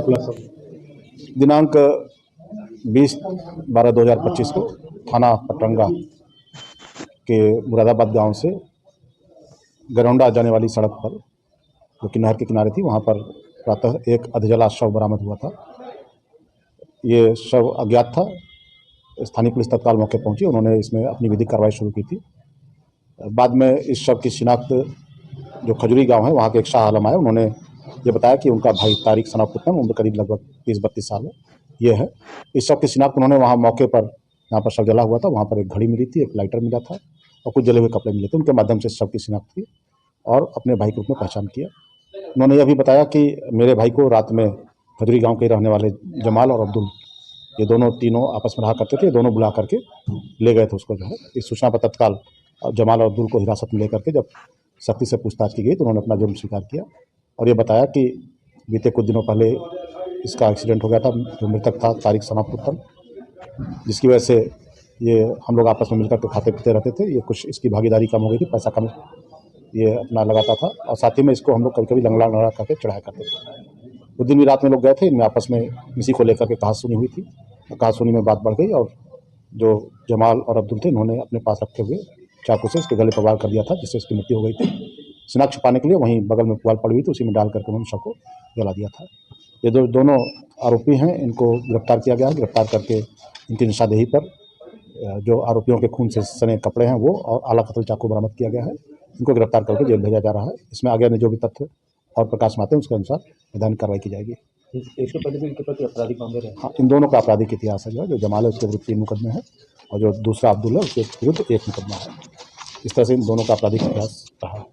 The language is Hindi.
खुलासा? दिनांक 20/12/2025 को थाना पटरंगा के मुरादाबाद गांव से गरौंडा जाने वाली सड़क पर, जो कि नहर के किनारे थी, वहां पर प्रातः एक अधजला शव बरामद हुआ था। ये शव अज्ञात था। स्थानीय पुलिस तत्काल मौके पहुंची, उन्होंने इसमें अपनी विधिक कार्रवाई शुरू की थी। बाद में इस शव की शिनाख्त जो खजुरी गांव है वहाँ के एक शाह आलम आए, उन्होंने ये बताया कि उनका भाई तारिक सना पुत्तन, उम्र करीब लगभग 30-32 साल है, ये है। इस शव की शिनाख्त उन्होंने वहाँ मौके पर, जहाँ पर शव जला हुआ था, वहाँ पर एक घड़ी मिली थी, एक लाइटर मिला था और कुछ जले हुए कपड़े मिले थे। उनके माध्यम से शव की शिनाख्त की और अपने भाई के रूप में पहचान किया। उन्होंने यह भी बताया कि मेरे भाई को रात में खजुरी गाँव के रहने वाले जमाल और अब्दुल, ये दोनों तीनों आपस में रहा करते थे, दोनों बुला करके ले गए थे उसको, जो है। इस सूचना पर तत्काल जमाल और अब्दुल को हिरासत में लेकर के जब सख्ती से पूछताछ की गई तो उन्होंने अपना जुर्म स्वीकार किया और ये बताया कि बीते कुछ दिनों पहले इसका एक्सीडेंट हो गया था। जो मृतक था तारिक सना पुत्तन, जिसकी वजह से ये हम लोग आपस में मिलकर के खाते पीते रहते थे। ये कुछ इसकी भागीदारी कम हो गई थी, पैसा कम ये अपना लगाता था और साथ ही में इसको हम लोग कभी कभी लंगड़ा करके चढ़ाया करते थे। उस दिन भी रात में लोग गए थे, इनमें आपस में इसी को लेकर के कहासुनी हुई थी। कहासुनी में बात बढ़ गई और जो जमाल और अब्दुल थे, इन्होंने अपने पास रखे हुए चाकू से इसके गले पर वार कर दिया था, जिससे इसकी मृत्यु हो गई थी। शिनाख्त छुपाने के लिए वहीं बगल में पुआल पड़ी हुई थी, उसी में डाल करके उन्होंने शव को जला दिया था। ये दोनों आरोपी हैं, इनको गिरफ्तार किया गया है। गिरफ्तार करके इनकी निशानदेही पर जो आरोपियों के खून से सने कपड़े हैं वो और आला कत्ल चाकू बरामद किया गया है। इनको गिरफ्तार करके जेल भेजा जा रहा है। इसमें आगे ने जो भी तथ्य और प्रकाश में आते हैं उसके अनुसार वैधानिक कार्रवाई की जाएगी। इसके पहले भी इनके प्रति आपराधिक मामले रहे? हाँ, इन दोनों का आपराधिक इतिहास है। जो जमाल है उसके विरुद्ध 3 मुकदमे हैं और जो दूसरा अब्दुल है उसके विरुद्ध 1 मुकदमा है। इस तरह से इन दोनों का आपराधिक इतिहास रहा है।